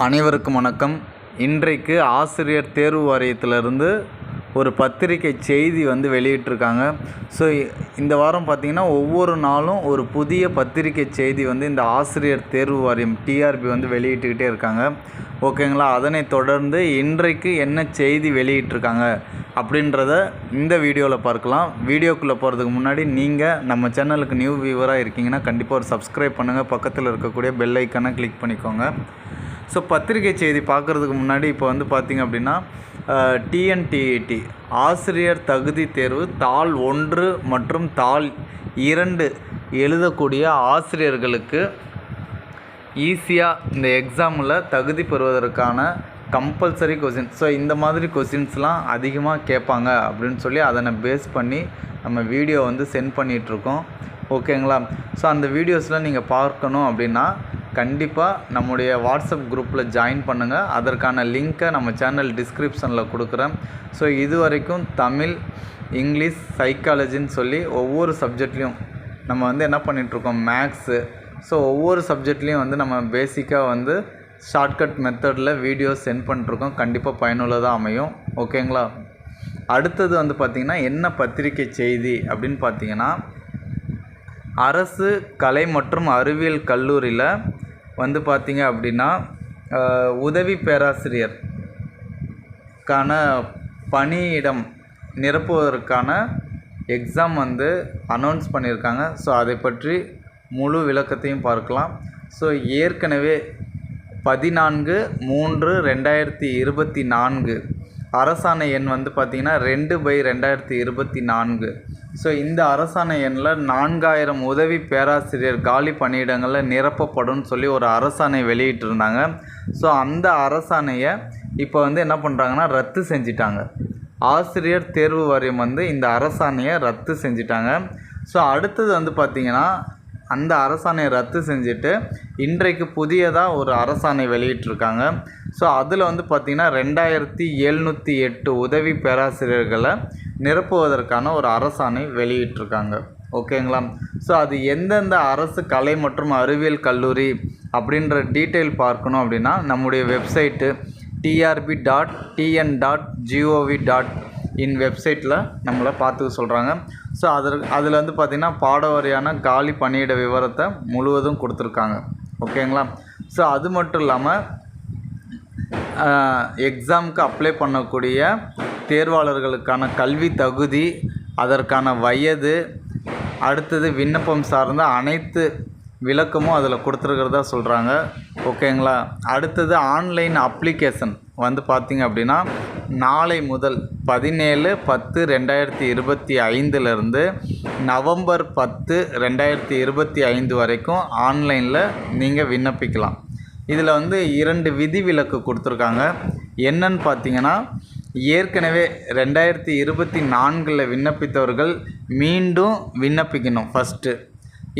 அனைவருக்கும் வணக்கம். இன்றைக்கு ஆசிரியர் தேர்வு வாரியத்திலிருந்து ஒரு பத்திரிகை செய்தி வெளியிட்டிருக்காங்க. ஸோ இந்த வாரம் பார்த்திங்கன்னா ஒவ்வொரு நாளும் ஒரு புதிய பத்திரிகை செய்தி இந்த ஆசிரியர் தேர்வு வாரியம் டிஆர்பி வெளியிட்டுக்கிட்டே இருக்காங்க. ஓகேங்களா? அதனை தொடர்ந்து இன்றைக்கு என்ன செய்தி வெளியிட்டிருக்காங்க அப்படின்றத இந்த வீடியோவில் பார்க்கலாம். வீடியோக்குள்ளே போகிறதுக்கு முன்னாடி நீங்கள் நம்ம சேனலுக்கு நியூ வியூவராக இருக்கீங்கன்னா கண்டிப்பாக ஒரு சப்ஸ்கிரைப் பண்ணுங்கள். பக்கத்தில் இருக்கக்கூடிய பெல் ஐக்கானை கிளிக் பண்ணிக்கோங்க. ஸோ பத்திரிகை செய்தி பார்க்குறதுக்கு முன்னாடி இப்போ பார்த்திங்க அப்படின்னா டிஎன்டிஇடி ஆசிரியர் தகுதி தேர்வு தாள் 1 மற்றும் தாள் 2 எழுதக்கூடிய ஆசிரியர்களுக்கு ஈஸியாக இந்த எக்ஸாமில் தகுதி பெறுவதற்கான கம்பல்சரி கொஸ்டின். ஸோ இந்த மாதிரி கொஸ்டின்ஸ்லாம் அதிகமாக கேட்பாங்க அப்படின்னு சொல்லி அதனை பேஸ் பண்ணி நம்ம வீடியோ சென்ட் பண்ணிகிட்ருக்கோம். ஓகேங்களா? ஸோ அந்த வீடியோஸில் நீங்கள் பார்க்கணும் அப்படின்னா கண்டிப்பாக நம்முடைய வாட்ஸ்அப் குரூப்பில் ஜாயின் பண்ணுங்கள். அதற்கான லிங்க்கை நம்ம சேனல் டிஸ்கிரிப்ஷனில் கொடுக்குறேன். ஸோ இது வரைக்கும் தமிழ், இங்கிலீஷ், சைக்காலஜின்னு சொல்லி ஒவ்வொரு சப்ஜெக்ட்லேயும் நம்ம என்ன பண்ணிகிட்ருக்கோம், மேக்ஸு. ஸோ ஒவ்வொரு சப்ஜெக்ட்லேயும் நம்ம பேசிக்காக ஷார்ட்கட் மெத்தடில் வீடியோ சென்ட் பண்ணிட்டுருக்கோம். கண்டிப்பாக பயனுள்ளதாக அமையும். ஓகேங்களா? அடுத்தது பார்த்திங்கன்னா என்ன பத்திரிகை செய்தி அப்படின்னு பார்த்தீங்கன்னா, அரசு கலை மற்றும் அறிவியல் கல்லூரியில் பார்த்திங்க அப்படின்னா உதவி பேராசிரியருக்கான பணியிடம் நிரப்புவதற்கான எக்ஸாம் அனௌன்ஸ் பண்ணியிருக்காங்க. ஸோ அதை பற்றி முழு விளக்கத்தையும் பார்க்கலாம். ஸோ ஏற்கனவே 14/3/2024 அரசாணை எண் பார்த்திங்கன்னா 2/2024. ஸோ இந்த அரசாணை எண்ணில் 4000 உதவி பேராசிரியர் காலி பணியிடங்களில் நிரப்பப்படும் சொல்லி ஒரு அரசாணை வெளியிட்டிருந்தாங்க. ஸோ அந்த அரசாணையை இப்போ என்ன பண்ணுறாங்கன்னா ரத்து செஞ்சிட்டாங்க. ஆசிரியர் தேர்வு வாரியம் இந்த அரசாணையை ரத்து செஞ்சிட்டாங்க. ஸோ அடுத்தது பார்த்திங்கன்னா அந்த அரசாணையை ரத்து செஞ்சுட்டு இன்றைக்கு புதியதாக ஒரு அரசாணை வெளியிட்டிருக்காங்க. ஸோ அதில் பார்த்திங்கன்னா 2708 உதவி பேராசிரியர்களை நிரப்புவதற்கான ஒரு அரசாணை வெளியிட்டிருக்காங்க. ஓகேங்களா? ஸோ அது எந்தெந்த அரசு கலை மற்றும் அறிவியல் கல்லூரி அப்படின்ற டீட்டெயில் பார்க்கணும் அப்படின்னா நம்முடைய வெப்சைட்டு trb.tn.gov.in வெப்சைட்டில் நம்மளை பார்த்துக்க சொல்கிறாங்க. ஸோ அதில் பார்த்திங்கன்னா பாடவாரியான காலி பணியிட விவரத்தை முழுவதும் கொடுத்துருக்காங்க. ஓகேங்களா? ஸோ அது மட்டும் இல்லாமல் எக்ஸாமுக்கு அப்ளை பண்ணக்கூடிய தேர்வாளர்களுக்கான கல்வி தகுதி, அதற்கான வயது, அடுத்தது விண்ணப்பம் சார்ந்த அனைத்து விளக்கமும் அதில் கொடுத்துருக்கிறதா சொல்கிறாங்க. ஓகேங்களா? அடுத்தது ஆன்லைன் அப்ளிகேஷன் பார்த்திங்க அப்படின்னா நாளை முதல் 17/10/2025 நவம்பர் 10/2025 வரைக்கும் ஆன்லைனில் நீங்கள் விண்ணப்பிக்கலாம். இதில் 2 விதிவிலக்கு கொடுத்துருக்காங்க. என்னன்னு பார்த்தீங்கன்னா, ஏற்கனவே 2024 விண்ணப்பித்தவர்கள் மீண்டும் விண்ணப்பிக்கணும் ஃபஸ்ட்டு.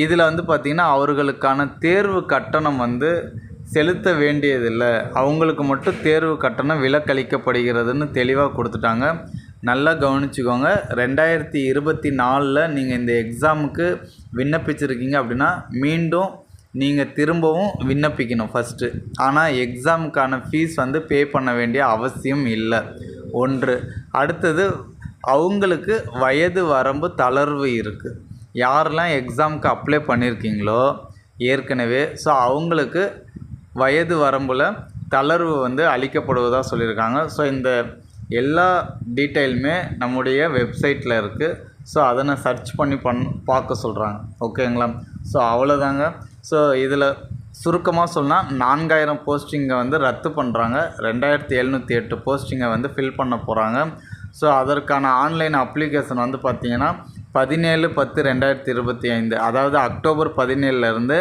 இதில் பார்த்திங்கன்னா அவர்களுக்கான தேர்வு கட்டணம் செலுத்த வேண்டியதில்லை, அவங்களுக்கு மட்டும் தேர்வு கட்டணம் விலக்களிக்கப்படுகிறதுன்னு தெளிவாக கொடுத்துட்டாங்க. நல்லா கவனிச்சுக்கோங்க. 2024 நீங்கள் இந்த எக்ஸாமுக்கு விண்ணப்பிச்சிருக்கீங்க அப்படின்னா மீண்டும் நீங்கள் திரும்பவும் விண்ணப்பிக்கணும் ஃபஸ்ட்டு. ஆனால் எக்ஸாமுக்கான ஃபீஸ் பே பண்ண வேண்டிய அவசியம் இல்லை. 1. அடுத்தது அவங்களுக்கு வயது வரம்பு தளர்வு இருக்குது. யாரெல்லாம் எக்ஸாமுக்கு அப்ளை பண்ணியிருக்கீங்களோ ஏற்கனவே, ஸோ அவங்களுக்கு வயது வரம்பில் தளர்வு அளிக்கப்படுவதாக சொல்லியிருக்காங்க. ஸோ இந்த எல்லா டீட்டெயிலுமே நம்முடைய வெப்சைட்டில் இருக்குது. ஸோ அதனை சர்ச் பண்ணி பார்க்க சொல்கிறாங்க. ஓகேங்களா? ஸோ அவ்வளோதாங்க. ஸோ இதில் சுருக்கமாக சொன்னால் 4000 போஸ்டிங்கை ரத்து பண்ணுறாங்க. 2708 போஸ்டிங்கை ஃபில் பண்ண போகிறாங்க. ஸோ அதற்கான ஆன்லைன் அப்ளிகேஷன் பார்த்திங்கன்னா 17/10/2025 அதாவது அக்டோபர் 17லேருந்து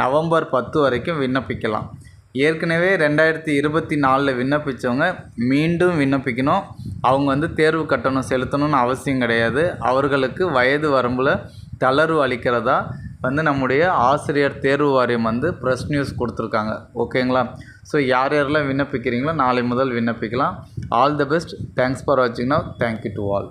நவம்பர் 10 வரைக்கும் விண்ணப்பிக்கலாம். ஏற்கனவே 2024 விண்ணப்பித்தவங்க மீண்டும் விண்ணப்பிக்கணும். அவங்க தேர்வு கட்டணம் செலுத்தணும்னு அவசியம் கிடையாது. அவர்களுக்கு வயது வரம்பில் தளர்வு அளிக்கிறதா நம்முடைய ஆசிரியர் தேர்வு வாரியம் ப்ரெஸ் நியூஸ் கொடுத்துருக்காங்க. ஓகேங்களா? ஸோ யார் யாரெல்லாம் விண்ணப்பிக்கிறீங்களோ நாளை முதல் விண்ணப்பிக்கலாம். All the best. Thanks for வாட்சிங். Now thank you to all.